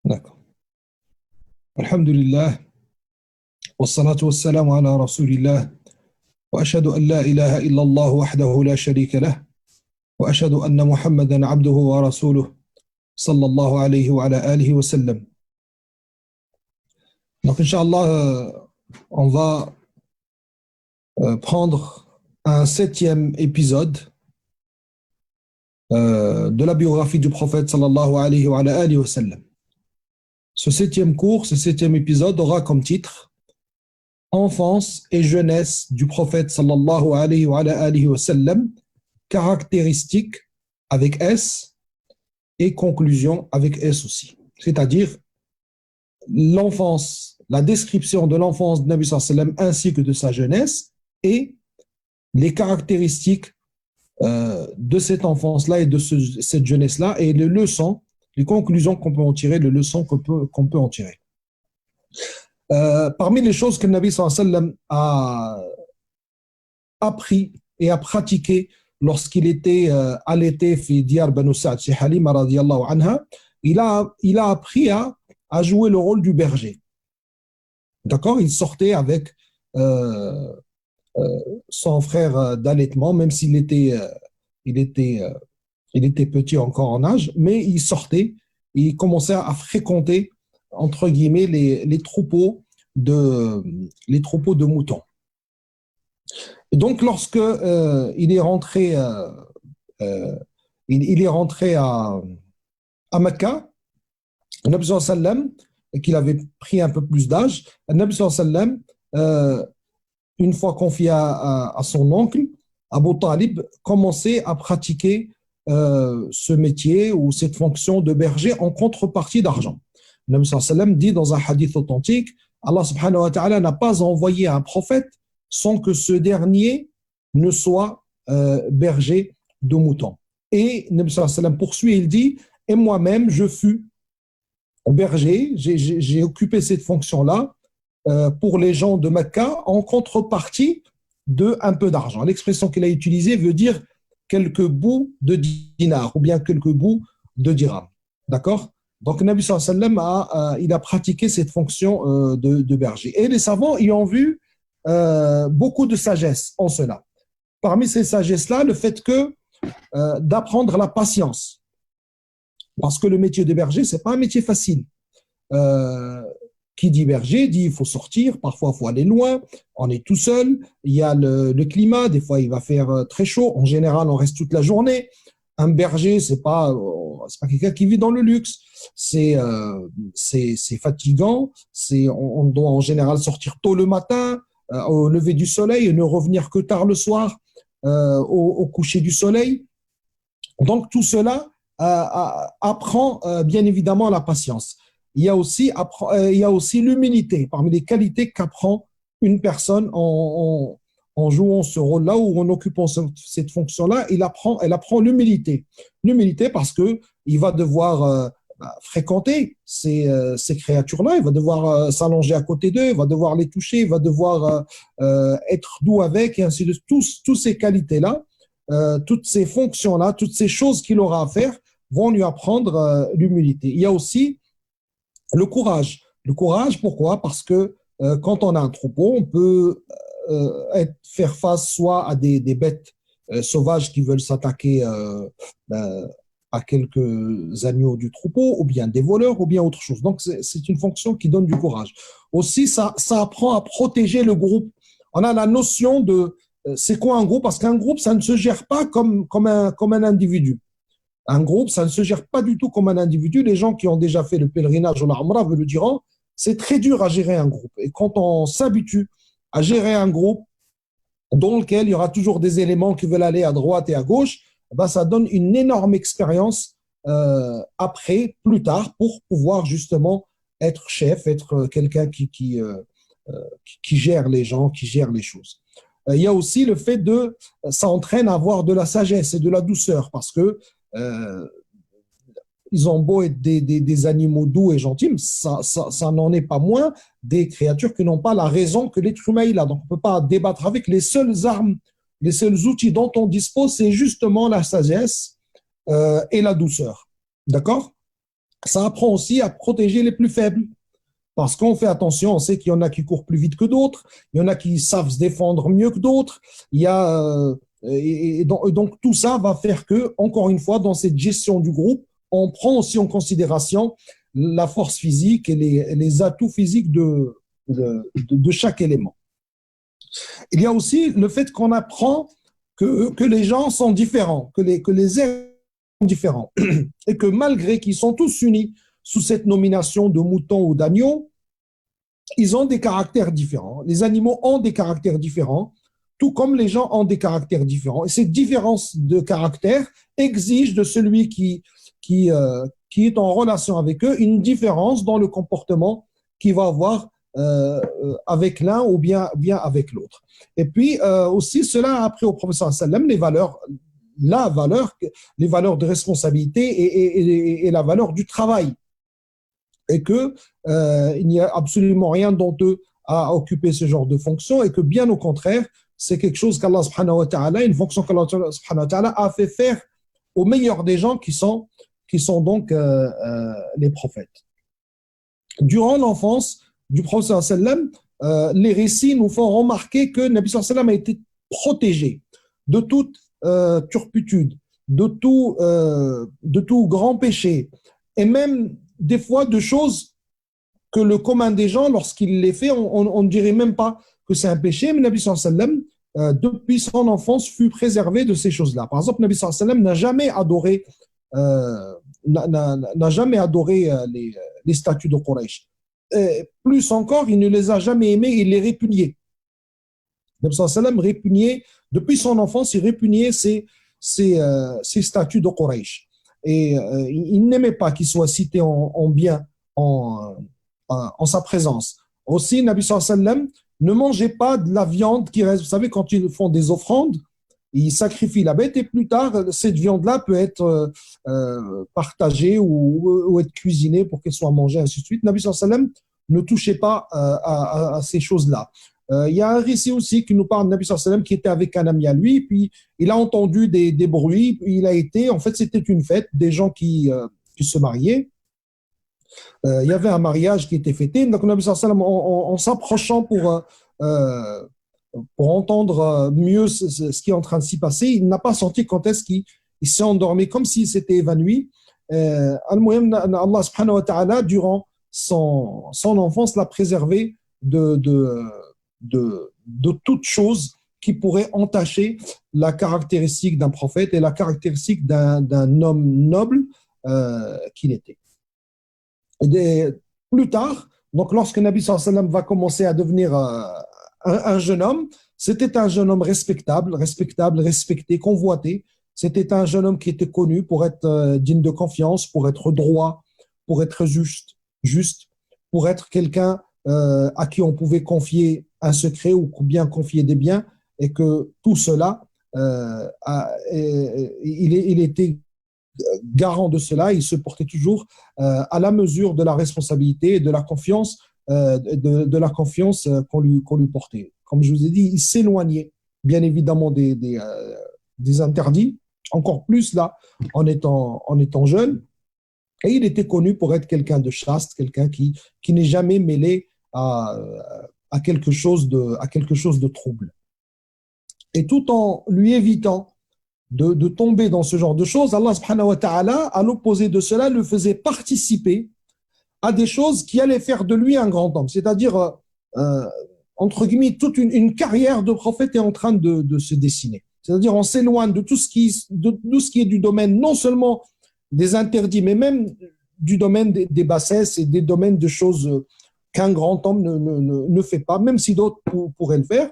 D'accord. Alhamdulillah, wassalatu wassalamu ala rasulillah, wa ashhadu an la ilaha illallah wahdahu la sharika lah, wa ashhadu anna Muhammadan abduhu wa rasuluh, sallallahu alayhi wa ala alihi wa sallam. Donc, Inch'Allah, on va prendre un septième épisode de la biographie du prophète, sallallahu alayhi wa ala alihi wa sallam. Ce septième cours, ce septième épisode aura comme titre Enfance et jeunesse du prophète sallallahu alayhi wa sallam, caractéristiques avec S et conclusion avec S aussi. C'est-à-dire l'enfance, la description de l'enfance de Nabi sallallahu alayhi wa sallam ainsi que de sa jeunesse et les caractéristiques de cette enfance-là et de cette jeunesse-là et les leçons, les conclusions qu'on peut en tirer, les leçons qu'on peut en tirer. Parmi les choses que le Nabi sallallahu alayhi wa sallam a appris et a pratiqué lorsqu'il était allaité fi Diyar Banu Sa'd chez Halima radiyallahu anha, il a appris à jouer le rôle du berger. D'accord? Il sortait avec son frère d'allaitement, même s'il était, il était petit encore en âge, mais il sortait, il commençait à fréquenter entre guillemets les troupeaux de moutons. Et donc lorsque il est rentré il est rentré à Mecca, le Nabi sallallahu alayhi wa sallam, qu'il avait pris un peu plus d'âge, le Nabi sallallahu alayhi wa sallam, une fois confié à son oncle, Abu Talib, commençait à pratiquer ce métier ou cette fonction de berger en contrepartie d'argent. Le Nabi sallallahu alayhi wa sallam dit dans un hadith authentique, Allah subhanahu wa ta'ala n'a pas envoyé un prophète sans que ce dernier ne soit berger de moutons. Et le Nabi sallallahu alayhi wa sallam poursuit, il dit, et moi-même je fus berger, j'ai occupé cette fonction-là pour les gens de Mecca en contrepartie de un peu d'argent. L'expression qu'il a utilisée veut dire quelques bouts de dinars ou bien quelques bouts de dirhams. D'accord? Donc, le Nabi sallallahu alayhi wa sallam il a pratiqué cette fonction de berger. Et les savants y ont vu beaucoup de sagesse en cela. Parmi ces sagesses-là, le fait que d'apprendre la patience. Parce que le métier de berger, ce n'est pas un métier facile. Qui dit berger dit il faut sortir, parfois il faut aller loin, on est tout seul, il y a le climat, des fois il va faire très chaud, en général on reste toute la journée. Un berger, c'est pas quelqu'un qui vit dans le luxe, c'est fatigant, on doit en général sortir tôt le matin, au lever du soleil et ne revenir que tard le soir, au coucher du soleil. Donc tout cela apprend bien évidemment la patience. Il y a aussi l'humilité, parmi les qualités qu'apprend une personne en jouant ce rôle-là ou en occupant cette fonction-là, elle apprend l'humilité. L'humilité parce qu'il va devoir fréquenter ces créatures-là, il va devoir s'allonger à côté d'eux, il va devoir les toucher, il va devoir être doux avec, et ainsi de suite. Toutes ces qualités-là, toutes ces fonctions-là, toutes ces choses qu'il aura à faire vont lui apprendre l'humilité. Il y a aussi le courage. Le courage, pourquoi? Parce que quand on a un troupeau, on peut faire face soit à des bêtes sauvages qui veulent s'attaquer à quelques agneaux du troupeau, ou bien des voleurs, ou bien autre chose. Donc, c'est une fonction qui donne du courage. Aussi, ça apprend à protéger le groupe. On a la notion de c'est quoi un groupe? Parce qu'un groupe, ça ne se gère pas comme un individu. Un groupe, ça ne se gère pas du tout comme un individu. Les gens qui ont déjà fait le pèlerinage ou la Umrah vous le diront, c'est très dur à gérer un groupe. Et quand on s'habitue à gérer un groupe dans lequel il y aura toujours des éléments qui veulent aller à droite et à gauche, ben ça donne une énorme expérience après, plus tard, pour pouvoir justement être chef, être quelqu'un qui gère les gens, qui gère les choses. Il y a aussi le fait ça entraîne à avoir de la sagesse et de la douceur parce que ils ont beau être des animaux doux et gentils, mais ça n'en est pas moins des créatures qui n'ont pas la raison que l'être humain il a. Donc on ne peut pas débattre avec. Les seules armes, les seuls outils dont on dispose, c'est justement la sagesse et la douceur. D'accord? Ça apprend aussi à protéger les plus faibles. Parce qu'on fait attention, on sait qu'il y en a qui courent plus vite que d'autres, il y en a qui savent se défendre mieux que d'autres. Il y a, donc tout ça va faire que, encore une fois, dans cette gestion du groupe, on prend aussi en considération la force physique et les atouts physiques de chaque élément. Il y a aussi le fait qu'on apprend que les gens sont différents, que les êtres sont différents, et que malgré qu'ils sont tous unis sous cette nomination de mouton ou d'agneau, ils ont des caractères différents. Les animaux ont des caractères différents, tout comme les gens ont des caractères différents. Et cette différence de caractère exige de celui qui est en relation avec eux une différence dans le comportement qu'il va avoir avec l'un ou bien avec l'autre. Et puis aussi, cela a appris au professeur sallam les valeurs, les valeurs de responsabilité et la valeur du travail. Et que il n'y a absolument rien d'honteux à occuper ce genre de fonction et que bien au contraire, c'est quelque chose qu'Allah subhanahu wa ta'ala, une fonction qu'Allah subhanahu wa ta'ala a fait faire aux meilleurs des gens qui sont donc les prophètes. Durant l'enfance du prophète sallam, les récits nous font remarquer que Nabi sallam a été protégé de toute turpitude, de tout grand péché, et même des fois de choses que le commun des gens, lorsqu'il les fait, on ne dirait même pas que c'est un péché, mais Nabi sallam, depuis son enfance, fut préservé de ces choses-là. Par exemple, Nabi sallam n'a jamais adoré n'a jamais adoré les statues de Quraysh. Plus encore, il ne les a jamais aimés, il les répugnait. Nabi sallam répugnait, depuis son enfance, il répugnait ces statues de Quraysh. Et il n'aimait pas qu'ils soient cités en bien en sa présence. Aussi, Nabi sallam ne mangeait pas de la viande qui reste. Vous savez, quand ils font des offrandes, ils sacrifient la bête et plus tard, cette viande-là peut être partagée ou être cuisinée pour qu'elle soit mangée, ainsi de suite. Nabi sallam ne touchait pas à ces choses-là. Il y a un récit aussi qui nous parle de Nabi sallam qui était avec un ami à lui, puis il a entendu des bruits, il a été, en fait c'était une fête, des gens qui se mariaient. Il y avait un mariage qui était fêté, donc Nabi sallam en s'approchant pour entendre mieux ce qui est en train de s'y passer, il n'a pas senti quand est-ce qu'il s'est endormi, comme s'il s'était évanoui. Allah subhanahu wa ta'ala, durant son enfance, l'a préservé de toute chose qui pourrait entacher la caractéristique d'un prophète et la caractéristique d'un homme noble qu'il était. Plus tard, donc lorsque Nabi sallallahu alayhi wa sallam va commencer à devenir un jeune homme, c'était un jeune homme respectable, respecté, convoité. C'était un jeune homme qui était connu pour être digne de confiance, pour être droit, pour être juste, pour être quelqu'un à qui on pouvait confier un secret ou bien confier des biens, et que tout cela, il était garant de cela, il se portait toujours à la mesure de la responsabilité et de la confiance, de la confiance qu'on lui portait. Comme je vous ai dit, il s'éloignait bien évidemment des interdits, encore plus là en étant jeune, et il était connu pour être quelqu'un de chaste, quelqu'un qui n'est jamais mêlé à quelque chose de trouble. Et tout en lui évitant de tomber dans ce genre de choses, Allah subhanahu wa ta'ala, à l'opposé de cela, le faisait participer à des choses qui allaient faire de lui un grand homme. C'est-à-dire, entre guillemets, toute une carrière de prophète est en train de se dessiner. C'est-à-dire, on s'éloigne de tout ce qui est du domaine, non seulement des interdits, mais même du domaine des bassesses et des domaines de choses qu'un grand homme ne fait pas, même si d'autres pourraient le faire.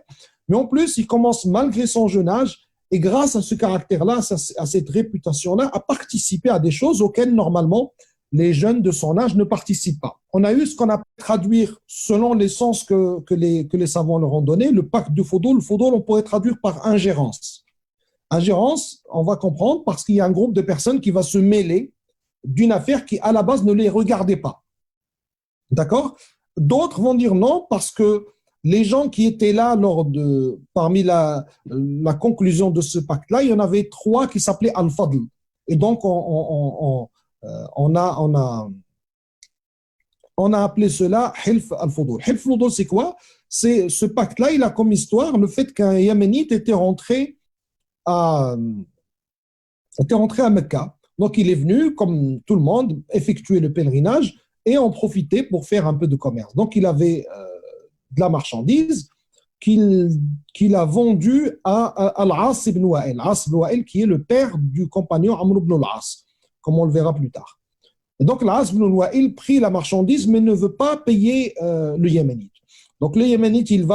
Mais en plus, il commence, malgré son jeune âge, et grâce à ce caractère-là, à cette réputation-là, à participer à des choses auxquelles, normalement, les jeunes de son âge ne participent pas. On a eu ce qu'on a pu traduire selon les sens que les savants leur ont donné, le pacte de Fodol. Le Fodol, on pourrait traduire par ingérence. Ingérence, on va comprendre, parce qu'il y a un groupe de personnes qui va se mêler d'une affaire qui, à la base, ne les regardait pas. D'accord ? D'autres vont dire non, parce que les gens qui étaient là parmi la conclusion de ce pacte-là, il y en avait 3 qui s'appelaient Al-Fadl. Et donc, on a On a appelé cela Hilf al-Fudul. Hilf al-Fudul, c'est quoi? C'est ce pacte-là, il a comme histoire le fait qu'un Yéménite à, était rentré à Mecca. Donc, il est venu, comme tout le monde, effectuer le pèlerinage et en profiter pour faire un peu de commerce. Donc, il avait de la marchandise qu'il a vendue à Al-As ibn Wa'il. Al-As ibn Wa'il, qui est le père du compagnon Amr ibn al-As, comme on le verra plus tard. Et donc, Al-As ibn Wa'il prit la marchandise, mais ne veut pas payer le Yéménite. Donc, le Yéménite, il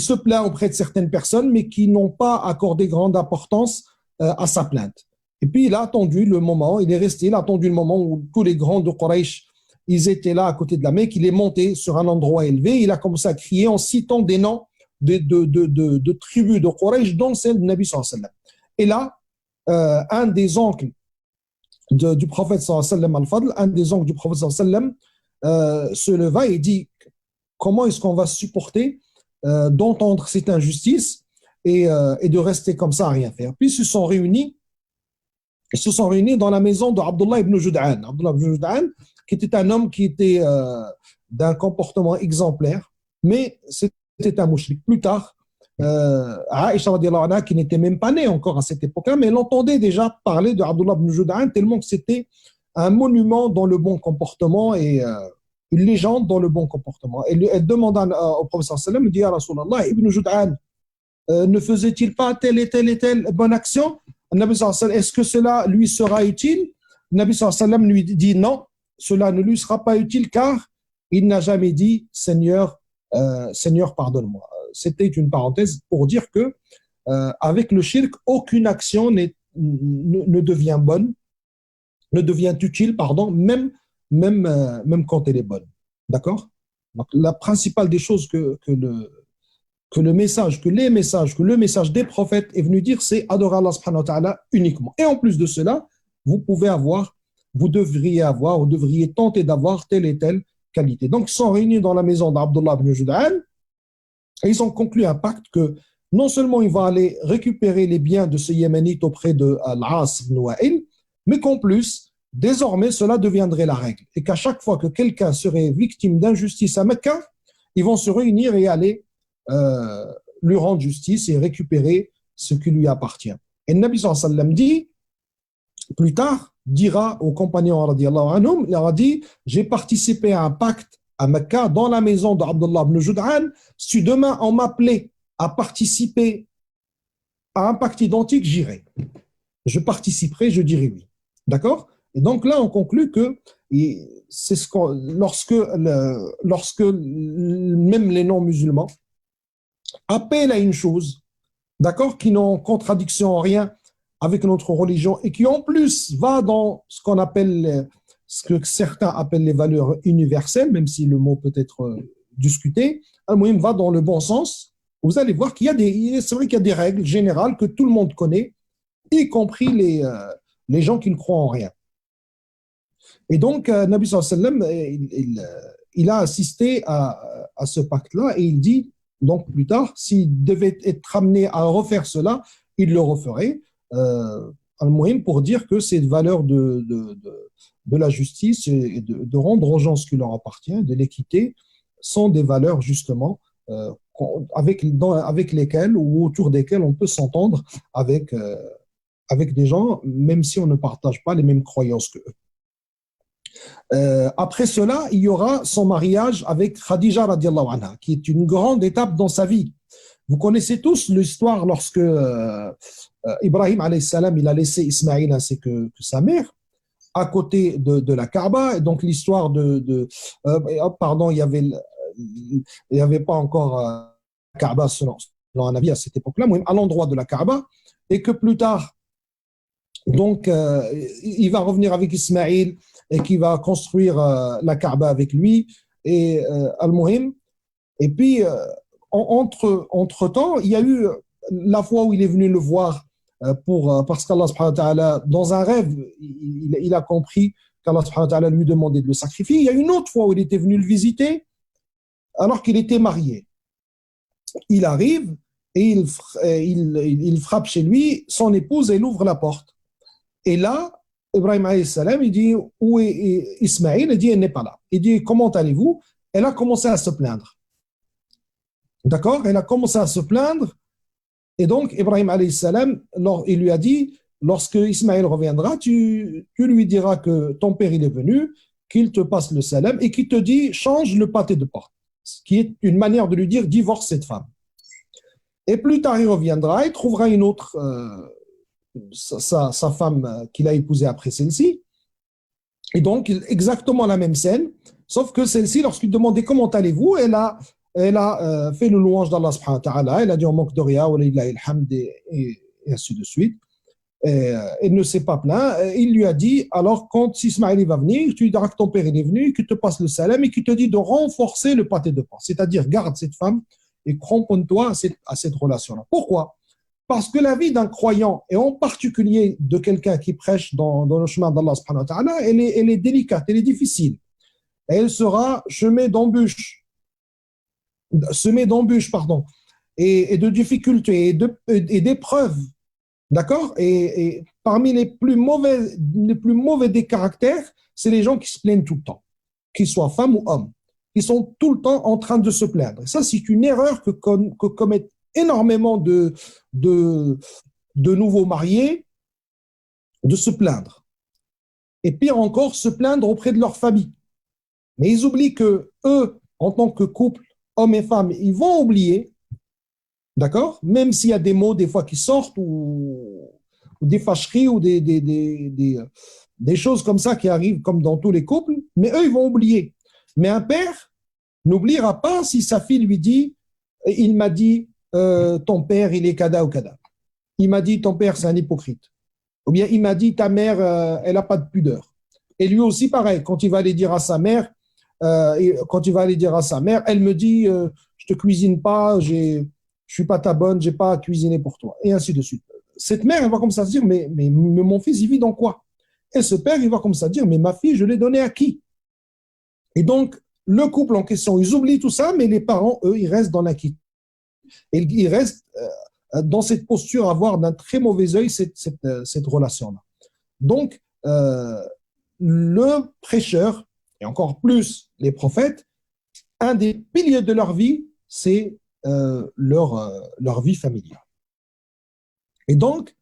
se plaint auprès de certaines personnes, mais qui n'ont pas accordé grande importance à sa plainte. Et puis, il a attendu le moment, il est resté, il a attendu le moment où tous les grands de Quraysh, ils étaient là à côté de la Mecque, il est monté sur un endroit élevé, il a commencé à crier en citant des noms de tribus de Quraysh, dont celle du Nabi sallallahu alayhi wa sallam. Et là, un des oncles du prophète sallallahu alayhi wa sallam, Al-Fadl, un des oncles du prophète sallallahu alayhi wa sallam, se leva et dit, comment est-ce qu'on va supporter d'entendre cette injustice et de rester comme ça à rien faire. Puis ils se sont réunis dans la maison d'Abdullah ibn Jud'an. Abdullah ibn Jud'an, qui était un homme qui était d'un comportement exemplaire, mais c'était un mouchrik. Plus tard, Aïcha radiallahu anha, qui n'était même pas née encore à cette époque-là, mais elle entendait déjà parler d'Abdullah ibn Jud'an tellement que c'était un monument dans le bon comportement et une légende dans le bon comportement. Elle demande au prophète sallam, elle dit à Rasulallah, Ibn Jud'an, ne faisait-il pas telle et telle bonne action? Nabi sallam, est-ce que cela lui sera utile? Nabi sallam lui dit non, cela ne lui sera pas utile car il n'a jamais dit Seigneur, Seigneur pardonne-moi. C'était une parenthèse pour dire que avec le shirk, aucune action ne devient bonne, ne devient utile, pardon, même quand elle est bonne. D'accord? Donc, la principale des choses que le message des prophètes est venu dire, c'est adorer Allah subhanahu wa ta'ala uniquement. Et en plus de cela, vous devriez tenter d'avoir telle et telle qualité. Donc, ils sont réunis dans la maison d'Abdullah ibn Jud'an et ils ont conclu un pacte que non seulement il va aller récupérer les biens de ce Yéménite auprès de Al-As ibn Wa'il, mais qu'en plus, désormais, cela deviendrait la règle. Et qu'à chaque fois que quelqu'un serait victime d'injustice à Mecca, ils vont se réunir et aller lui rendre justice et récupérer ce qui lui appartient. Et le Nabi sallallahu alayhi wa sallam dit, plus tard, dira aux compagnons radiallahu anhum, il aura dit, j'ai participé à un pacte à Mecca dans la maison d'Abdullah ibn Jud'an. Si demain on m'appelait à participer à un pacte identique, j'irai. Je participerai, je dirai oui. D'accord? Et donc là, on conclut que c'est lorsque même les non-musulmans appellent à une chose, d'accord, qui n'ont contradiction en rien avec notre religion et qui en plus va dans ce qu'on appelle, ce que certains appellent les valeurs universelles, même si le mot peut être discuté, al-Muhim va dans le bon sens. Vous allez voir c'est vrai qu'il y a des règles générales que tout le monde connaît, y compris les gens qui ne croient en rien. Et donc, Nabi sallallahu alayhi wa sallam, il a assisté à ce pacte-là et il dit, donc plus tard, s'il devait être amené à refaire cela, il le referait. Al-Muhim pour dire que ces valeurs de la justice et de rendre aux gens ce qui leur appartient, de l'équité, sont des valeurs justement avec lesquelles ou autour desquelles on peut s'entendre avec des gens, même si on ne partage pas les mêmes croyances qu'eux. Après cela, il y aura son mariage avec Khadija radiallahu anha, qui est une grande étape dans sa vie. Vous connaissez tous l'histoire lorsque Ibrahim alayhi salam, il a laissé Ismaïl ainsi que sa mère à côté de la Kaaba. Et donc l'histoire pardon, il y avait pas encore Kaaba selon un avis à cette époque-là, mais à l'endroit de la Kaaba, et que plus tard, donc il va revenir avec Ismaïl et qui va construire la Kaaba avec lui et Al-Muhim. Et puis entre-temps, il y a eu la fois où il est venu le voir parce qu'Allah subhanahu wa ta'ala, dans un rêve, il a compris qu'Allah subhanahu wa ta'ala lui demandait de le sacrifier. Il y a une autre fois où il était venu le visiter alors qu'il était marié. Il arrive et il frappe chez lui, son épouse, elle ouvre la porte. Et là, Ibrahim alayhi salam, il dit, où est Ismaïl? Il dit, elle n'est pas là. Il dit, comment allez-vous? Elle a commencé à se plaindre. D'accord? Elle a commencé à se plaindre. Et donc, Ibrahim alayhi salam, il lui a dit, lorsque Ismaël reviendra, tu lui diras que ton père il est venu, qu'il te passe le salam et qu'il te dit, change le pâté de porte. Ce qui est une manière de lui dire, divorce cette femme. Et plus tard, il reviendra, il trouvera une autre, sa femme qu'il a épousée après celle-ci. Et donc, exactement la même scène, sauf que celle-ci, lorsqu'il demandait comment allez-vous, elle a fait le louange d'Allah subhanahu wa ta'ala, elle a dit on manque de rien, et ainsi de suite. Elle ne s'est pas plaint. Il lui a dit, alors quand Ismaël va venir, tu lui diras que ton père est venu, qu'il te passe le salam et qu'il te dit de renforcer le pâté de porc. C'est-à-dire, garde cette femme et cramponne-toi à cette relation-là. Pourquoi? Parce que la vie d'un croyant, et en particulier de quelqu'un qui prêche dans le chemin d'Allah subhanahu wa ta'ala, elle est délicate, elle est difficile. Elle sera semée d'embûches, pardon, et de difficultés et d'épreuves. D'accord? Et parmi les plus mauvais des caractères, c'est les gens qui se plaignent tout le temps, qu'ils soient femmes ou hommes. Ils sont tout le temps en train de se plaindre. Et ça, c'est une erreur que commettent énormément de nouveaux mariés, de se plaindre. Et pire encore, se plaindre auprès de leur famille. Mais ils oublient que eux, en tant que couple, hommes et femmes, ils vont oublier, d'accord? Même s'il y a des mots des fois qui sortent ou des fâcheries ou des choses comme ça qui arrivent comme dans tous les couples, mais eux, ils vont oublier. Mais un père n'oubliera pas si sa fille lui dit, il m'a dit, ton père, il est kada ou kada. Il m'a dit, ton père, c'est un hypocrite. Ou bien, il m'a dit, ta mère, elle n'a pas de pudeur. Et lui aussi, pareil, quand il va aller dire à sa mère, elle me dit, je te cuisine pas, je suis pas ta bonne, j'ai pas cuisiné pour toi. Et ainsi de suite. Cette mère, elle va comme ça se dire, mais mon fils, il vit dans quoi? Et ce père, il va comme ça dire, mais ma fille, je l'ai donnée à qui? Et donc, le couple en question, ils oublient tout ça, mais les parents, eux, ils restent dans l'inquiétude. Et ils restent dans cette posture à voir d'un très mauvais œil cette relation-là. Donc, le prêcheur, et encore plus les prophètes, un des piliers de leur vie, c'est leur vie familiale. Et donc,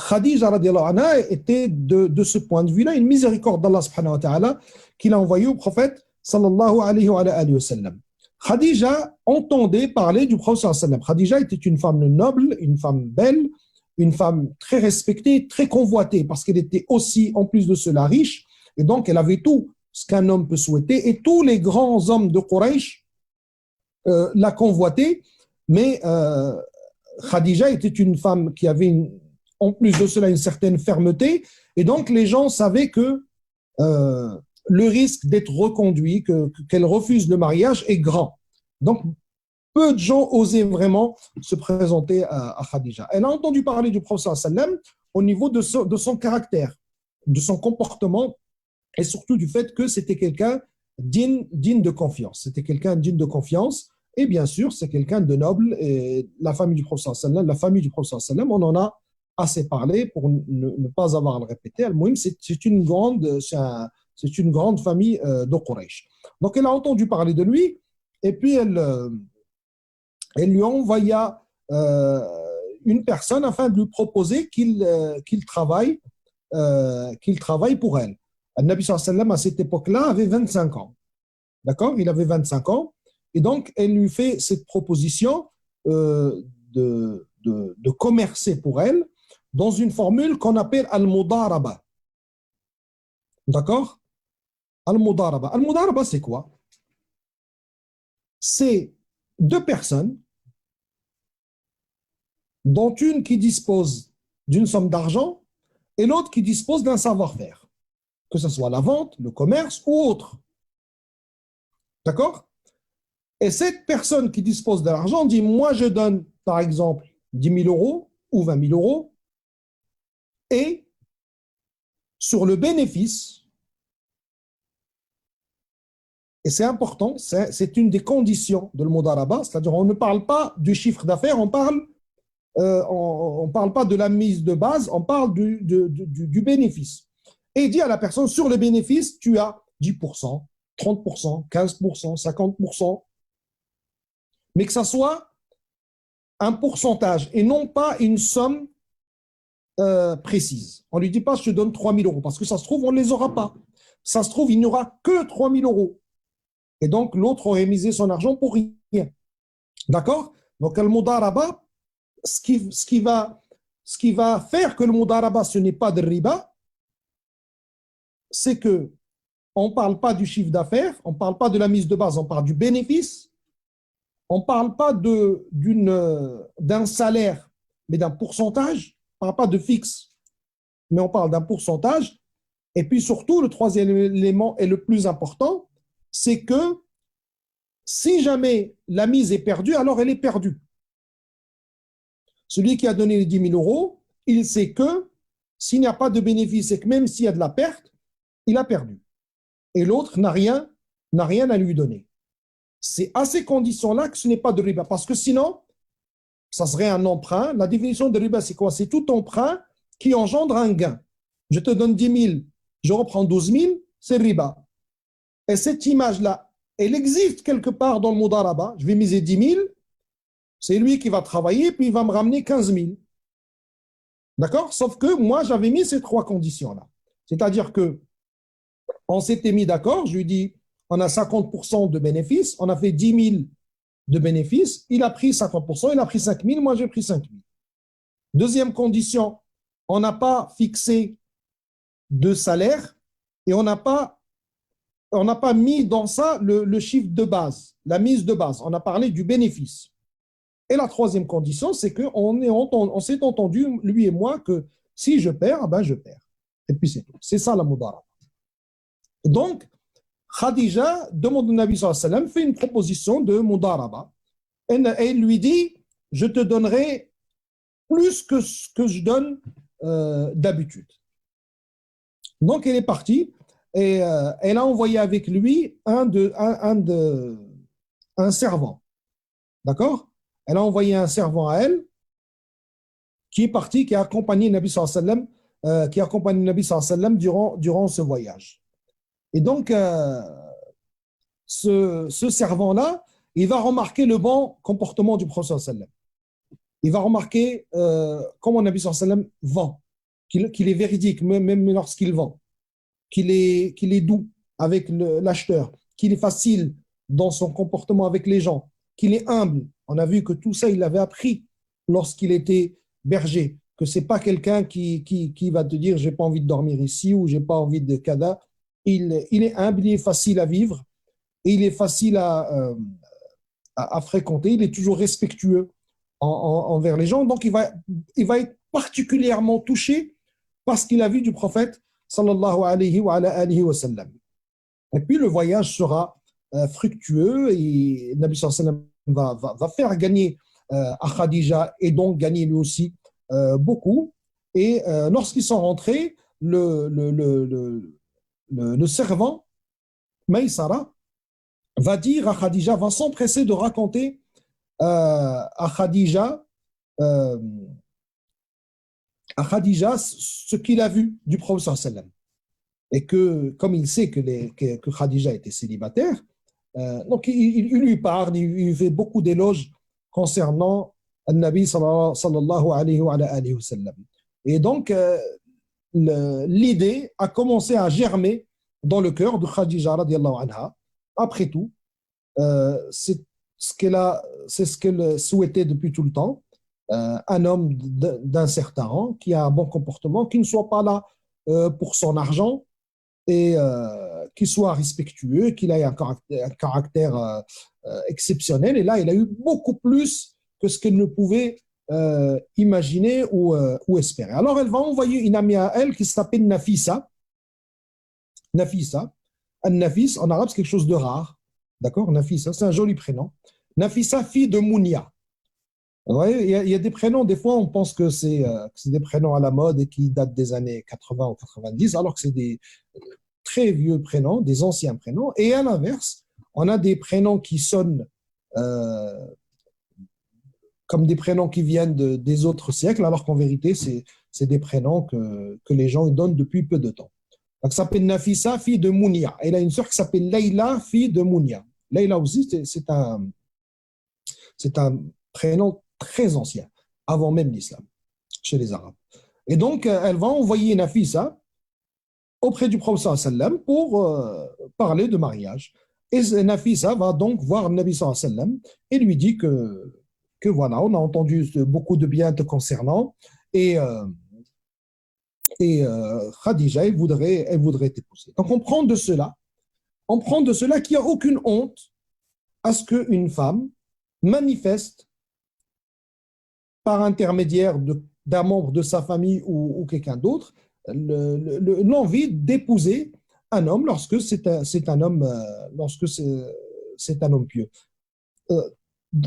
Khadija radiallahu anha était de ce point de vue-là une miséricorde d'Allah subhanahu wa ta'ala qu'il a envoyé au prophète sallallahu alayhi wa sallam. Khadija entendait parler du prophète sallallahu alayhi wa sallam. Khadija était une femme noble, une femme belle, une femme très respectée, très convoitée parce qu'elle était aussi, en plus de cela, riche et donc elle avait tout ce qu'un homme peut souhaiter et tous les grands hommes de Quraysh la convoitaient, mais Khadija était une femme qui avait en plus de cela une certaine fermeté et donc les gens savaient que le risque d'être reconduit, qu'elle refuse le mariage est grand. Donc peu de gens osaient vraiment se présenter à Khadija. Elle a entendu parler du prophète sallam au niveau de son caractère, de son comportement et surtout du fait que c'était quelqu'un digne de confiance. C'était quelqu'un digne de confiance et bien sûr c'est quelqu'un de noble. Et la famille du prophète sallam, on en a assez parlé pour ne pas avoir à le répéter. Al-Muhim, c'est une grande famille de Quraysh. Donc elle a entendu parler de lui et puis elle lui envoya une personne afin de lui proposer qu'il travaille pour elle. Le Nabi sallallahu alayhi wa sallam, à cette époque-là, avait 25 ans. D'accord? Il avait 25 ans. Et donc, elle lui fait cette proposition de commercer pour elle dans une formule qu'on appelle al-mudaraba. D'accord? Al-mudaraba. Al-mudaraba, c'est quoi? C'est deux personnes, dont une qui dispose d'une somme d'argent et l'autre qui dispose d'un savoir-faire, que ce soit la vente, le commerce ou autre. D'accord? Et cette personne qui dispose de l'argent dit, moi je donne par exemple 10 000 euros ou 20 000 euros et sur le bénéfice, et c'est important, c'est une des conditions de le mudaraba, c'est-à-dire on ne parle pas du chiffre d'affaires, on parle on ne parle pas de la mise de base, on parle du bénéfice. Et il dit à la personne, sur le bénéfice, tu as 10%, 30%, 15%, 50%, mais que ça soit un pourcentage et non pas une somme précise. On ne lui dit pas, je te donne 3 000 euros, parce que ça se trouve, on ne les aura pas. Ça se trouve, il n'y aura que 3 000 euros. Et donc, l'autre aurait misé son argent pour rien. D'accord? Donc, le mudaraba, ce qui va faire que le mudaraba, ce n'est pas de riba, c'est que on ne parle pas du chiffre d'affaires, on ne parle pas de la mise de base, on parle du bénéfice, on ne parle pas d'un salaire, mais d'un pourcentage, on ne parle pas de fixe, mais on parle d'un pourcentage. Et puis surtout, le troisième élément et le plus important, c'est que si jamais la mise est perdue, alors elle est perdue. Celui qui a donné les 10 000 euros, il sait que s'il n'y a pas de bénéfice et que même s'il y a de la perte, il a perdu. Et l'autre n'a rien à lui donner. C'est à ces conditions-là que ce n'est pas de riba. Parce que sinon, ça serait un emprunt. La définition de riba, c'est quoi? C'est tout emprunt qui engendre un gain. Je te donne 10 000, je reprends 12 000, c'est riba. Et cette image-là, elle existe quelque part dans le mudaraba. Je vais miser 10 000, c'est lui qui va travailler, puis il va me ramener 15 000. D'accord? Sauf que moi, j'avais mis ces trois conditions-là. C'est-à-dire que on s'était mis d'accord, je lui dis, on a 50% de bénéfices, on a fait 10 000 de bénéfices, il a pris 50%, il a pris 5 000, moi j'ai pris 5 000. Deuxième condition, on n'a pas fixé de salaire et on n'a pas mis dans ça le chiffre de base, la mise de base. On a parlé du bénéfice. Et la troisième condition, c'est qu'on s'est entendu, lui et moi, que si je perds, ben je perds. Et puis c'est tout. C'est ça la mudaraba. Donc, Khadija demande au Nabi sallallahu alayhi wa sallam, fait une proposition de mudaraba. Et il lui dit, je te donnerai plus que ce que je donne d'habitude. Donc, elle est partie et elle a envoyé avec lui un servant. D'accord? Elle a envoyé un servant à elle qui est parti, qui a accompagné le Nabi sallallahu alayhi wa sallam, durant ce voyage. Et donc, ce servant-là, il va remarquer le bon comportement du prophète sallallahu alayhi wa sallam. Il va remarquer comment le Nabi sallallahu alayhi wa sallam vend, qu'il est véridique, même lorsqu'il vend, qu'il est doux avec l'acheteur, qu'il est facile dans son comportement avec les gens, qu'il est humble. On a vu que tout ça, il l'avait appris lorsqu'il était berger, que ce n'est pas quelqu'un qui va te dire « j'ai pas envie de dormir ici » ou « j'ai pas envie de kada ». Il est humble, il est facile à vivre et il est facile à fréquenter, il est toujours respectueux envers les gens. Donc, il va être particulièrement touché par ce qu'il a vu du prophète sallallahu alayhi wa sallam. Et puis, le voyage sera fructueux et Nabi sallallahu alayhi wa sallam va faire gagner à Khadija et donc gagner lui aussi beaucoup. Et lorsqu'ils sont rentrés, le servant, Maïsara, va dire à Khadija, va s'empresser de raconter à Khadija ce qu'il a vu du prophète sallallahu alayhi wa sallam. Et que, comme il sait que Khadija était célibataire, donc il lui parle, il lui fait beaucoup d'éloges concernant le Nabi sallallahu alayhi wa sallam. Et donc, l'idée a commencé à germer dans le cœur de Khadija radiallahu anha. Après tout, c'est ce qu'elle souhaitait depuis tout le temps, un homme d'un certain rang, qui a un bon comportement, qui ne soit pas là pour son argent et qui soit respectueux, qu'il ait un caractère exceptionnel. Et là, il a eu beaucoup plus que ce qu'elle ne pouvait imaginer ou espérer. Alors, elle va envoyer une amie à elle qui s'appelle Nafisa. Nafisa. Nafis, en arabe, c'est quelque chose de rare. D'accord? Nafisa, c'est un joli prénom. Nafisa, fille de Mounia. Ouais, il y a des prénoms, des fois, on pense que c'est des prénoms à la mode et qui datent des années 80 ou 90, alors que c'est des très vieux prénoms, des anciens prénoms. Et à l'inverse, on a des prénoms qui sonnent comme des prénoms qui viennent des autres siècles, alors qu'en vérité, c'est des prénoms que les gens donnent depuis peu de temps. Donc, ça s'appelle Nafisa, fille de Mounia. Elle a une sœur qui s'appelle Leïla, fille de Mounia. Leïla aussi, c'est un prénom très ancien, avant même l'islam, chez les Arabes. Et donc, elle va envoyer Nafisa auprès du prophète sallam pour parler de mariage. Et Nafisa va donc voir Nabi sallam et lui dit que voilà, on a entendu beaucoup de bien te concernant et, Khadija, elle voudrait t'épouser. Donc on prend de cela qu'il n'y a aucune honte à ce qu'une femme manifeste par intermédiaire d'un membre de sa famille ou quelqu'un d'autre l'envie d'épouser un homme lorsque c'est un homme lorsque c'est un homme pieux. Euh,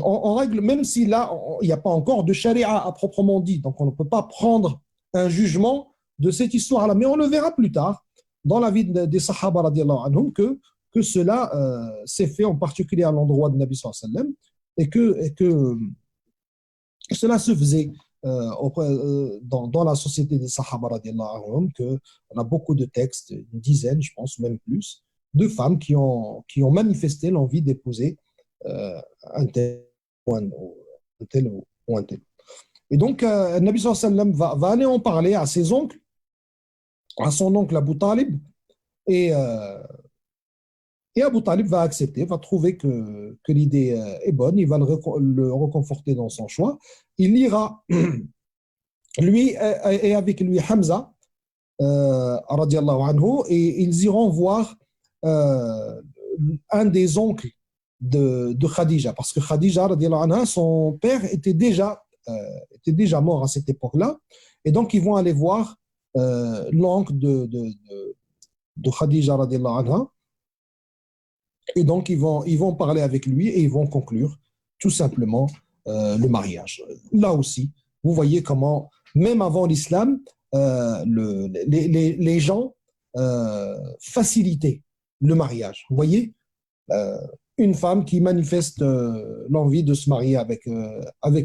en règle, même si là il n'y a pas encore de charia à proprement dit, donc on ne peut pas prendre un jugement de cette histoire-là, mais on le verra plus tard dans la vie des Sahaba radiallahu anhum que cela s'est fait en particulier à l'endroit de Nabi sallallahu alayhi wa sallam et que cela se faisait dans la société des Sahaba radiallahu anhum, qu'on a beaucoup de textes, une dizaine, je pense, même plus, de femmes qui ont manifesté l'envie d'épouser un tel ou un tel ou un tel. Et donc, Nabi sallallahu alayhi wa sallam va aller en parler à ses oncles, à son oncle Abu Talib, et, euh, et Abu Talib va accepter, va trouver que l'idée est bonne, il va le reconforter dans son choix. Il ira, lui et avec lui Hamza, radiallahu anhu, et ils iront voir un des oncles de Khadija, parce que Khadija, radiallahu anha, son père était déjà mort à cette époque-là, et donc ils vont aller voir l'oncle de Khadija, radiallahu anha, et donc ils vont parler avec lui et ils vont conclure tout simplement le mariage. Là aussi, vous voyez comment, même avant l'islam, les gens facilitaient le mariage. Vous voyez, une femme qui manifeste l'envie de se marier avec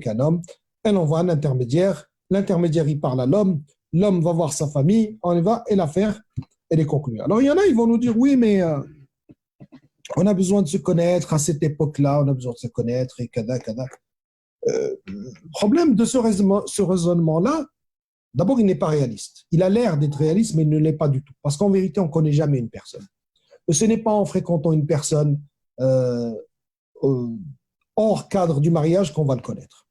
un homme, elle envoie un intermédiaire, l'intermédiaire il parle à l'homme, l'homme va voir sa famille, on y va et l'affaire, elle est conclue. Alors il y en a, ils vont nous dire oui, mais on a besoin de se connaître à cette époque-là, on a besoin de se connaître et kada, kada. Le problème de ce raisonnement-là, d'abord, il n'est pas réaliste. Il a l'air d'être réaliste, mais il ne l'est pas du tout. Parce qu'en vérité, on ne connaît jamais une personne. Et ce n'est pas en fréquentant une personne hors cadre du mariage qu'on va le connaître.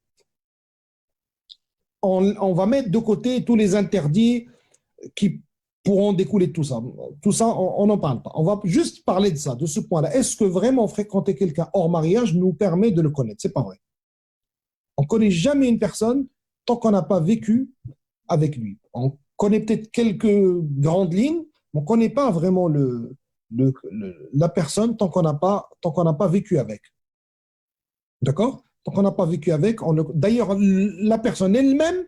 On va mettre de côté tous les interdits qui pourront découler de tout ça. Tout ça, on n'en parle pas. On va juste parler de ça, de ce point-là. Est-ce que vraiment fréquenter quelqu'un hors mariage nous permet de le connaître? C'est pas vrai. On ne connaît jamais une personne tant qu'on n'a pas vécu avec lui. On connaît peut-être quelques grandes lignes, mais on ne connaît pas vraiment la personne tant qu'on n'a pas vécu avec. D'accord? Tant qu'on n'a pas vécu avec. D'ailleurs, la personne elle-même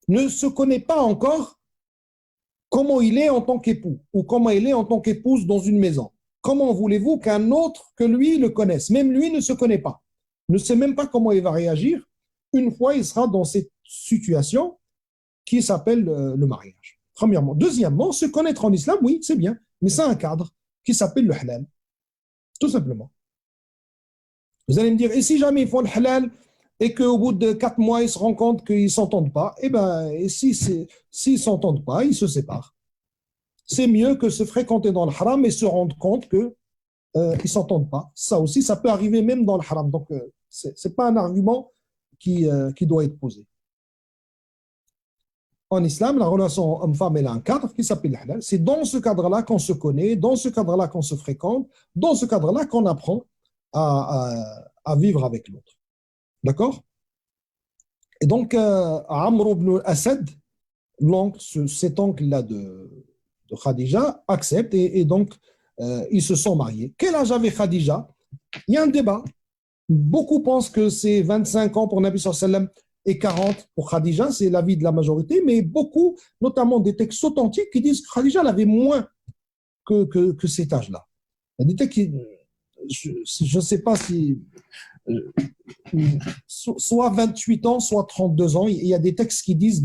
ne se connaît pas encore comment il est en tant qu'époux ou comment il est en tant qu'épouse dans une maison. Comment voulez-vous qu'un autre que lui le connaisse? Même lui ne se connaît pas. Ne sait même pas comment il va réagir une fois il sera dans cette situation qui s'appelle le mariage. Premièrement. Deuxièmement, se connaître en islam, oui, c'est bien, mais c'est un cadre qui s'appelle le halal. Tout simplement. Vous allez me dire, et si jamais ils font le halal et qu'au bout de 4 mois, ils se rendent compte qu'ils ne s'entendent pas, eh bien, s'ils ne s'entendent pas, ils se séparent. C'est mieux que se fréquenter dans le haram et se rendre compte qu'ils ne s'entendent pas. Ça aussi, ça peut arriver même dans le haram. Donc, ce n'est pas un argument qui doit être posé. En islam, la relation homme-femme, elle a un cadre qui s'appelle le halal. C'est dans ce cadre-là qu'on se connaît, dans ce cadre-là qu'on se fréquente, dans ce cadre-là qu'on apprend à vivre avec l'autre. D'accord? Et donc, Amr ibn Asad, cet oncle-là de Khadija, accepte et donc ils se sont mariés. Quel âge avait Khadija? Il y a un débat. Beaucoup pensent que c'est 25 ans pour Nabi sallallahu alayhi wa sallam et 40 pour Khadija, c'est l'avis de la majorité, mais beaucoup, notamment des textes authentiques, qui disent que Khadija elle avait moins que cet âge-là. Il y a des textes qui, je ne sais pas si soit 28 ans, soit 32 ans. Il y a des textes qui disent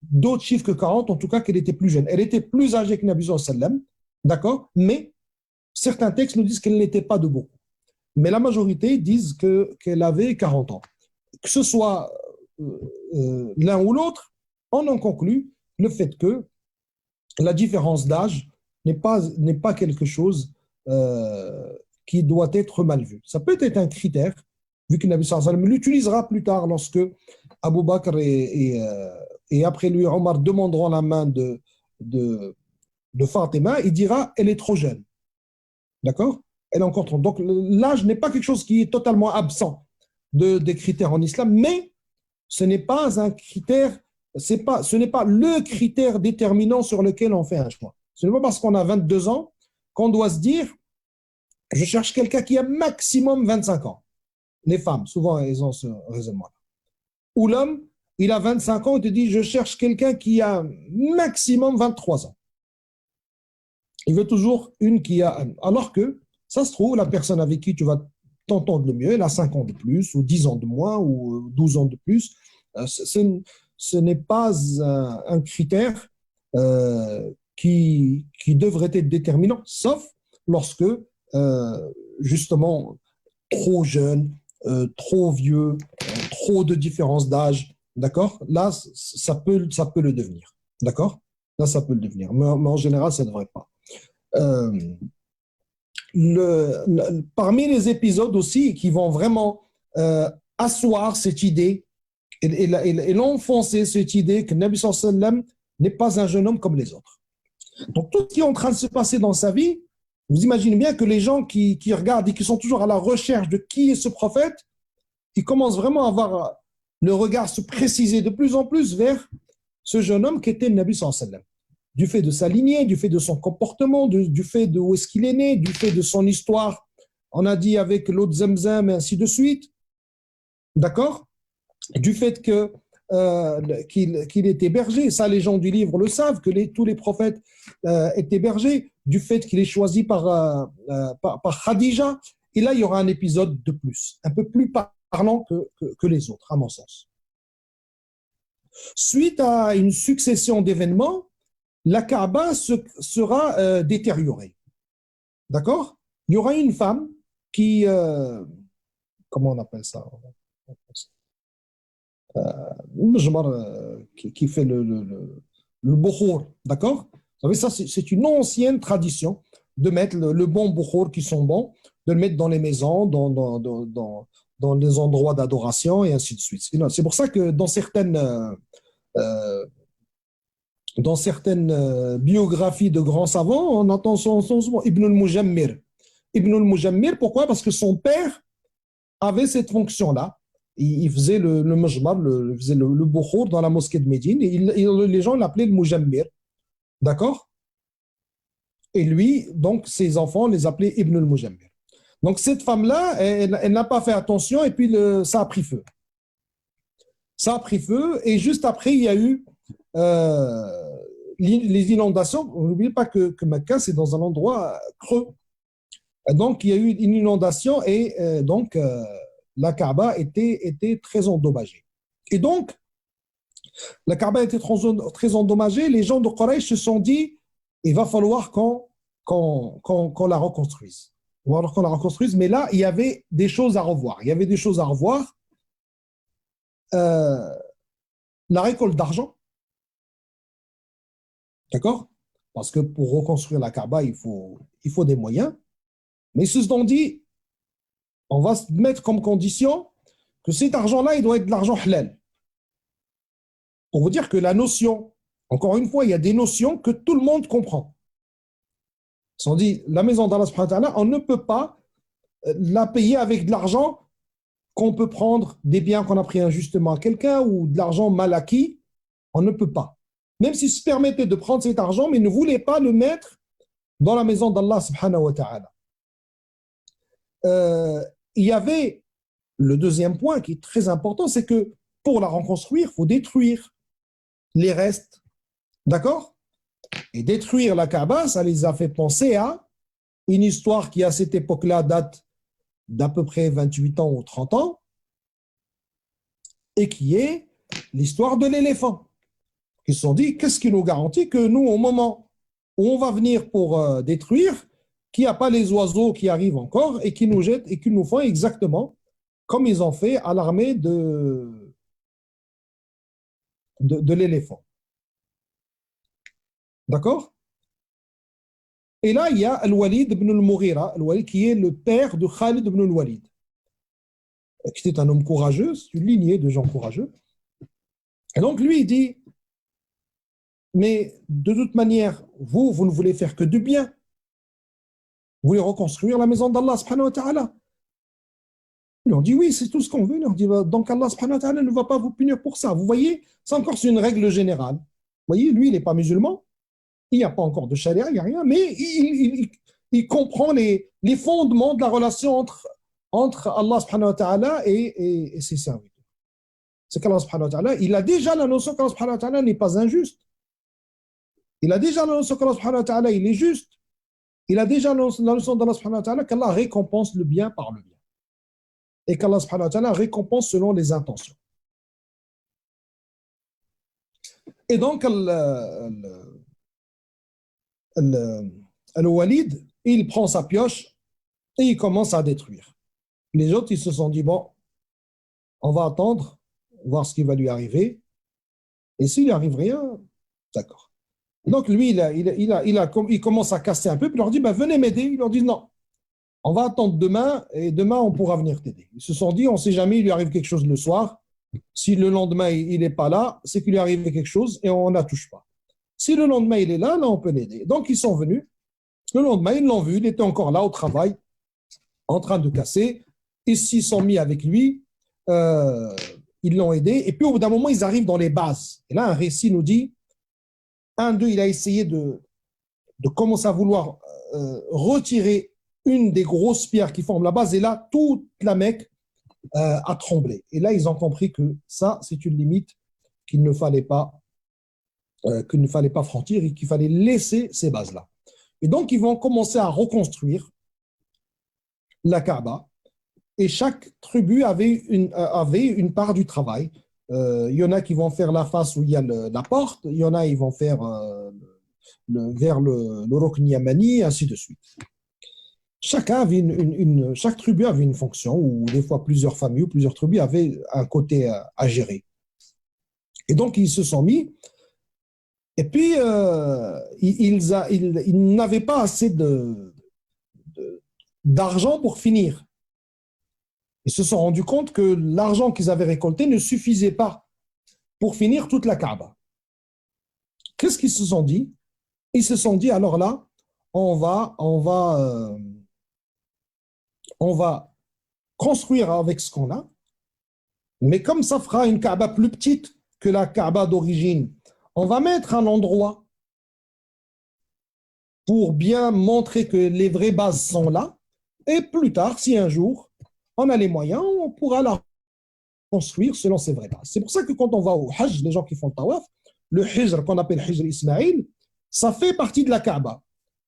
d'autres chiffres que 40, en tout cas qu'elle était plus jeune. Elle était plus âgée que Nabi sallallahu alayhi wa sallam, d'accord? Mais certains textes nous disent qu'elle n'était pas de beaucoup. Mais la majorité disent qu'elle avait 40 ans. Que ce soit l'un ou l'autre, on en conclut le fait que la différence d'âge n'est pas quelque chose qui doit être mal vu. Ça peut être un critère, vu que Nabi sallallahu alayhi wa sallam l'utilisera plus tard lorsque Abu Bakr et après lui Omar demanderont la main de Fatima, il dira elle est trop jeune. D'accord? Elle est encore trop. Donc l'âge n'est pas quelque chose qui est totalement absent des critères en islam, mais ce n'est pas un critère, ce n'est pas le critère déterminant sur lequel on fait un choix. Ce n'est pas parce qu'on a 22 ans qu'on doit se dire je cherche quelqu'un qui a maximum 25 ans. Les femmes, souvent, elles ont ce raisonnement-là. Ou l'homme, il a 25 ans, il te dit je cherche quelqu'un qui a maximum 23 ans. Il veut toujours une qui a. Alors que, ça se trouve, la personne avec qui tu vas t'entendre le mieux, elle a 5 ans de plus, ou 10 ans de moins, ou 12 ans de plus. Ce n'est pas un critère qui devrait être déterminant, sauf lorsque, justement, trop jeune, trop vieux, trop de différence d'âge, d'accord? Là, ça peut le devenir, d'accord? Là, ça peut le devenir, mais en général, ça ne devrait pas. Parmi les épisodes aussi qui vont vraiment asseoir cette idée et l'enfoncer cette idée que Nabi sallallahu alayhi wa sallam n'est pas un jeune homme comme les autres. Donc tout ce qui est en train de se passer dans sa vie, vous imaginez bien que les gens qui regardent et qui sont toujours à la recherche de qui est ce prophète, ils commencent vraiment à avoir le regard se préciser de plus en plus vers ce jeune homme qui était le Nabi sallallahu alayhi wa sallam. Du fait de sa lignée, du fait de son comportement, du fait de où est-ce qu'il est né, du fait de son histoire, on a dit avec l'eau de Zamzam et ainsi de suite, d'accord? Du fait qu'il était berger, ça les gens du livre le savent, que tous les prophètes étaient bergers, du fait qu'il est choisi par Khadija, et là il y aura un épisode de plus, un peu plus parlant que les autres, à mon sens. Suite à une succession d'événements, la Kaaba sera détériorée. D'accord? Il y aura une femme qui, comment on appelle ça? Qui fait le bouhour, d'accord? Vous savez, ça, c'est une ancienne tradition de mettre le bon bouhour qui sont bons, de le mettre dans les maisons, dans les endroits d'adoration et ainsi de suite. C'est pour ça que dans certaines biographies de grands savants, on entend son nom, Ibn al-Mujammir. Ibn al-Mujammir, pourquoi? Parce que son père avait cette fonction-là. Il faisait le majmar, il faisait le bouhour dans la mosquée de Médine, et les gens l'appelaient le Mujammir. D'accord? Et lui, donc, ses enfants les appelaient Ibn al-Mujammir. Donc, cette femme-là, elle n'a pas fait attention, et puis ça a pris feu. Ça a pris feu, et juste après, il y a eu les inondations. N'oubliez pas que Mecca, c'est dans un endroit creux. Donc, il y a eu une inondation et la Kaaba était très endommagée. Et donc, la Kaaba était très endommagée. Les gens de Quraysh se sont dit, il va falloir qu'on la reconstruise. Il va falloir qu'on la reconstruise. Mais là, il y avait des choses à revoir. Il y avait des choses à revoir. La récolte d'argent. D'accord? Parce que pour reconstruire la Kaaba, il faut des moyens. Mais ceux qui ont dit, on va se mettre comme condition que cet argent-là, il doit être de l'argent halal. Pour vous dire que la notion, encore une fois, il y a des notions que tout le monde comprend. Ils ont dit, la maison d'Allah subhanahu wa ta'ala, on ne peut pas la payer avec de l'argent qu'on peut prendre des biens qu'on a pris injustement à quelqu'un ou de l'argent mal acquis. On ne peut pas. Même s'il se permettait de prendre cet argent, mais ne voulait pas le mettre dans la maison d'Allah subhanahu wa ta'ala. Il y avait le deuxième point qui est très important, c'est que pour la reconstruire, il faut détruire les restes. D'accord? Et détruire la Kaaba, ça les a fait penser à une histoire qui, à cette époque-là, date d'à peu près 28 ans ou 30 ans, et qui est l'histoire de l'éléphant. Ils se sont dit, qu'est-ce qui nous garantit que nous, au moment où on va venir pour détruire, qu'il n'y a pas les oiseaux qui arrivent encore et qui nous jettent et qui nous font exactement comme ils ont fait à l'armée de l'éléphant. D'accord? Et là, il y a Al-Walid ibn al-Mughira, Al-Walid qui est le père de Khalid ibn al-Walid, qui était un homme courageux, c'est une lignée de gens courageux. Et donc, lui, il dit, mais de toute manière, vous ne voulez faire que du bien. Vous voulez reconstruire la maison d'Allah, subhanahu wa ta'ala. Ils ont dit, oui, c'est tout ce qu'on veut. Ils ont dit, donc Allah, subhanahu wa ta'ala, ne va pas vous punir pour ça. Vous voyez, c'est encore une règle générale. Vous voyez, lui, il n'est pas musulman. Il n'y a pas encore de charia, il n'y a rien, mais il comprend les fondements de la relation entre Allah subhanahu wa ta'ala et ses serviteurs. C'est qu'Allah subhanahu wa ta'ala, il a déjà la notion qu'Allah subhanahu wa ta'ala n'est pas injuste. Il a déjà la notion qu'Allah subhanahu wa ta'ala, il est juste. Il a déjà la notion d'Allah subhanahu wa ta'ala qu'Allah récompense le bien par le bien. Et qu'Allah subhanahu wa ta'ala récompense selon les intentions. Et donc, Al-Walid, il prend sa pioche et il commence à détruire. Les autres, ils se sont dit, bon, on va attendre, voir ce qui va lui arriver. Et s'il n'arrive rien, d'accord. Donc lui, il commence à casser un peu, puis il leur dit, ben, venez m'aider. Il leur dit, non, on va attendre demain, et demain, on pourra venir t'aider. Ils se sont dit, on ne sait jamais, il lui arrive quelque chose le soir. Si le lendemain, il n'est pas là, c'est qu'il lui arrive quelque chose et on ne la touche pas. Si le lendemain, il est là, on peut l'aider. Donc, ils sont venus. Le lendemain, ils l'ont vu, il était encore là au travail, en train de casser. Ils s'y sont mis avec lui, ils l'ont aidé. Et puis, au bout d'un moment, ils arrivent dans les bases. Et là, un récit nous dit, un d'eux, il a essayé de commencer à vouloir retirer une des grosses pierres qui forment la base. Et là, toute la Mecque a tremblé. Et là, ils ont compris que ça, c'est une limite qu'il ne fallait pas franchir et qu'il fallait laisser ces bases-là. Et donc, ils vont commencer à reconstruire la Kaaba. Et chaque tribu avait une part du travail. Il y en a qui vont faire la face où il y a la porte. Il y en a qui vont faire vers le Rukn Yamani, ainsi de suite. Chaque tribu avait une fonction, ou des fois plusieurs familles ou plusieurs tribus avaient un côté à gérer. Et donc, ils se sont mis. Et puis, ils n'avaient pas assez d'argent pour finir. Ils se sont rendus compte que l'argent qu'ils avaient récolté ne suffisait pas pour finir toute la Kaaba. Qu'est-ce qu'ils se sont dit? Ils se sont dit, alors là, on va construire avec ce qu'on a, mais comme ça fera une Kaaba plus petite que la Kaaba d'origine, on va mettre un endroit pour bien montrer que les vraies bases sont là, et plus tard, si un jour on a les moyens, on pourra la construire selon ses vraies bases. C'est pour ça que quand on va au Hajj, les gens qui font le tawaf, le Hijr qu'on appelle Hijr Ismaïl, ça fait partie de la Kaaba.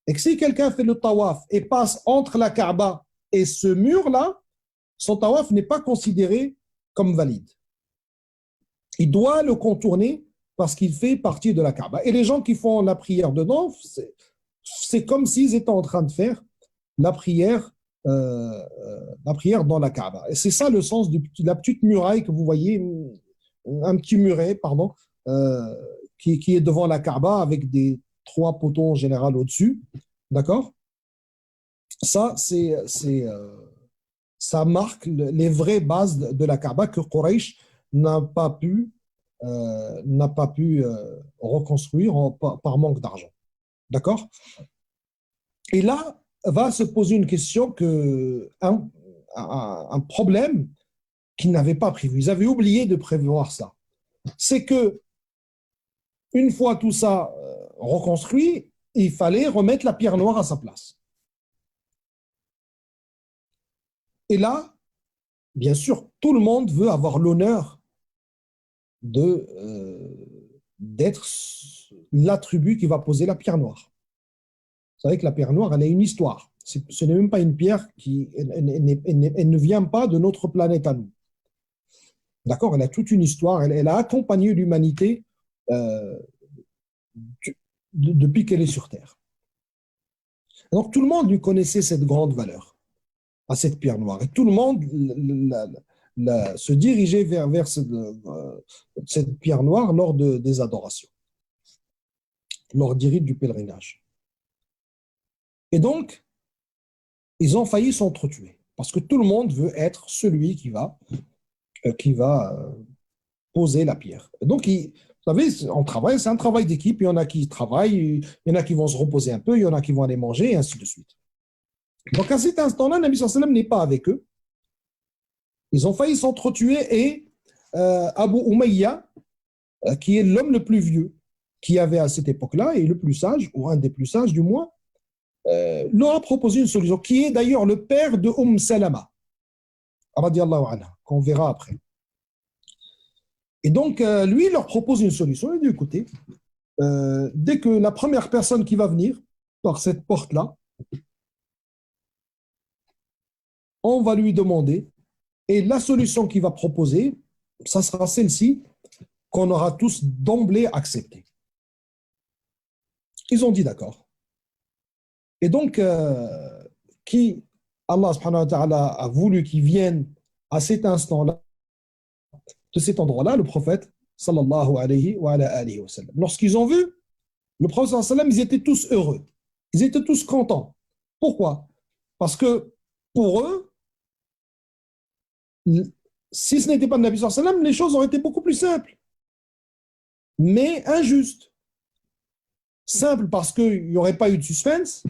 Et que si quelqu'un fait le tawaf et passe entre la Kaaba et ce mur-là, son tawaf n'est pas considéré comme valide. Il doit le contourner parce qu'il fait partie de la Kaaba. Et les gens qui font la prière dedans, c'est comme s'ils étaient en train de faire la prière dans la Kaaba. Et c'est ça le sens de la petite muraille que vous voyez, un petit muret, pardon, qui est devant la Kaaba avec des 3 poteaux en général au-dessus. D'accord? Ça, ça marque les vraies bases de la Kaaba que Quraysh n'a pas pu reconstruire par manque d'argent. D'accord? Et là, va se poser une question, un problème qu'ils n'avaient pas prévu. Ils avaient oublié de prévoir ça. C'est que une fois tout ça reconstruit, il fallait remettre la pierre noire à sa place. Et là, bien sûr, tout le monde veut avoir l'honneur d'être la tribu qui va poser la pierre noire. Vous savez que la pierre noire, elle a une histoire. Ce n'est même pas une pierre elle ne vient pas de notre planète à nous. D'accord? Elle a toute une histoire. Elle a accompagné l'humanité euh, depuis qu'elle est sur Terre. Donc tout le monde lui connaissait cette grande valeur à cette pierre noire. Et tout le monde se dirigeait vers cette pierre noire lors des adorations, lors des rites du pèlerinage. Et donc, ils ont failli s'entretuer. Parce que tout le monde veut être celui qui va poser la pierre. Et donc, vous savez, on travaille, c'est un travail d'équipe. Il y en a qui travaillent, il y en a qui vont se reposer un peu, il y en a qui vont aller manger, et ainsi de suite. Donc, à cet instant-là, Nabi sallallahu alayhi wa sallam n'est pas avec eux. Ils ont failli s'entretuer et Abu Umayya, qui est l'homme le plus vieux qui avait à cette époque-là, et le plus sage, ou un des plus sages du moins, leur a proposé une solution, qui est d'ailleurs le père de Salama, radiallahu anha, qu'on verra après. Et donc, lui, il leur propose une solution. Il dit, écoutez, dès que la première personne qui va venir par cette porte-là, on va lui demander, et la solution qu'il va proposer, ça sera celle-ci, qu'on aura tous d'emblée acceptée. Ils ont dit d'accord. Et donc, qui Allah subhanahu wa ta'ala a voulu qu'ils viennent à cet instant-là, de cet endroit-là, le prophète sallallahu alayhi wa alayhi wa sallam. Lorsqu'ils ont vu le prophète sallallahu alayhi wa sallam, ils étaient tous heureux. Ils étaient tous contents. Pourquoi? Parce que pour eux, si ce n'était pas le Nabi sallallahu alayhi wa sallam, les choses auraient été beaucoup plus simples. Mais injustes. Simple parce qu'il n'y aurait pas eu de suspense.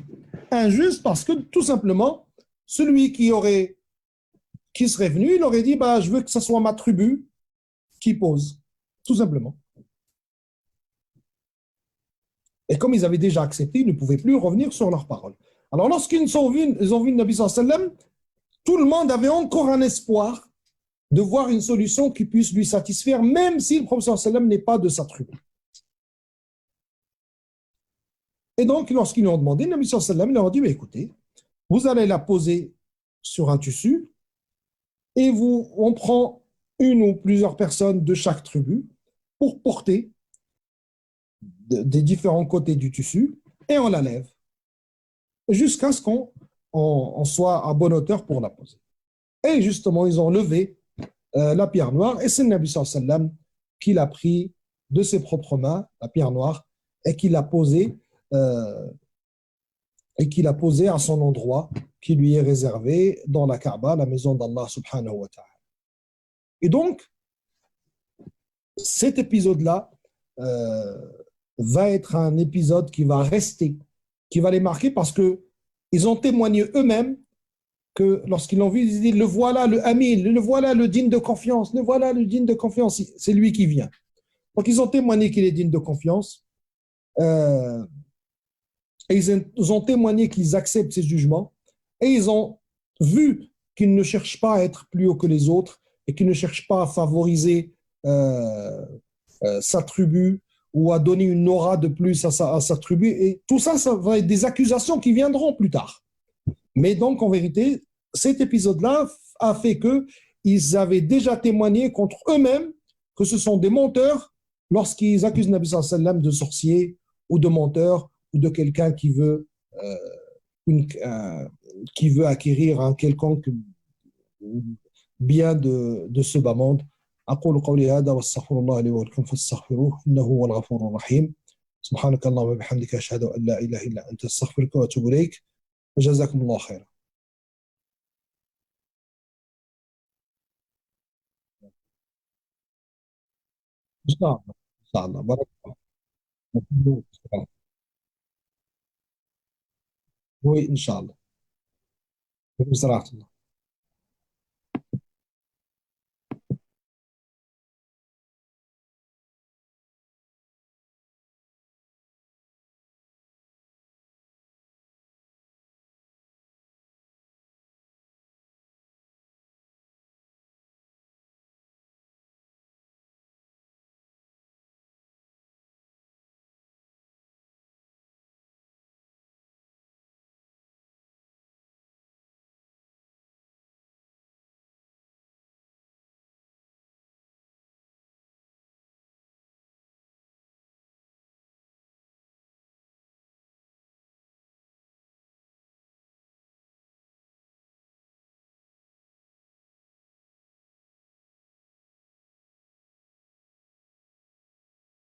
Injuste parce que tout simplement, celui qui serait venu, il aurait dit, bah, je veux que ce soit ma tribu qui pose. Tout simplement. Et comme ils avaient déjà accepté, ils ne pouvaient plus revenir sur leurs paroles. Alors lorsqu'ils ont vu le Nabi sallallahu alayhi wa sallam, tout le monde avait encore un espoir de voir une solution qui puisse lui satisfaire, même si le prophète sallallahu alayhi wa sallam n'est pas de sa tribu. Et donc, lorsqu'ils lui ont demandé, le Nabi sallallahu alayhi wa sallam il leur a dit, mais écoutez, vous allez la poser sur un tissu et on prend une ou plusieurs personnes de chaque tribu pour porter des différents côtés du tissu et on la lève jusqu'à ce qu'on soit à bonne hauteur pour la poser. Et justement, ils ont levé la pierre noire et c'est le Nabi sallallahu alayhi wa sallam qui l'a pris de ses propres mains, la pierre noire, et qui l'a posée à son endroit qui lui est réservé dans la Kaaba, la maison d'Allah subhanahu wa ta'ala. Et donc, cet épisode-là va être un épisode qui va rester, qui va les marquer parce qu'ils ont témoigné eux-mêmes que lorsqu'ils l'ont vu, ils disent, le voilà le Amin, le voilà le digne de confiance, le voilà le digne de confiance, c'est lui qui vient. Donc ils ont témoigné qu'il est digne de confiance, et ils ont témoigné qu'ils acceptent ses jugements, et ils ont vu qu'ils ne cherchent pas à être plus haut que les autres, et qu'ils ne cherchent pas à favoriser sa tribu, ou à donner une aura de plus à sa tribu, et tout ça, ça va être des accusations qui viendront plus tard. Mais donc, en vérité, cet épisode-là a fait qu'ils avaient déjà témoigné contre eux-mêmes que ce sont des menteurs lorsqu'ils accusent Nabi sallallahu alayhi wa sallam de sorcier ou de menteur ou de quelqu'un qui veut acquérir un quelconque bien de ce bas monde. أقول قولي هذا واستغفر الله لي ولكم فاستغفروه إنه هو الغفور الرحيم سبحانك اللهم وبحمدك أشهد أن لا إله إلا أنت أستغفرك وأتوب إليك وجزاكم الله خيرا. إن شاء الله إن شاء الله بارك الله. Oui, Inch'Allah. Bismillah.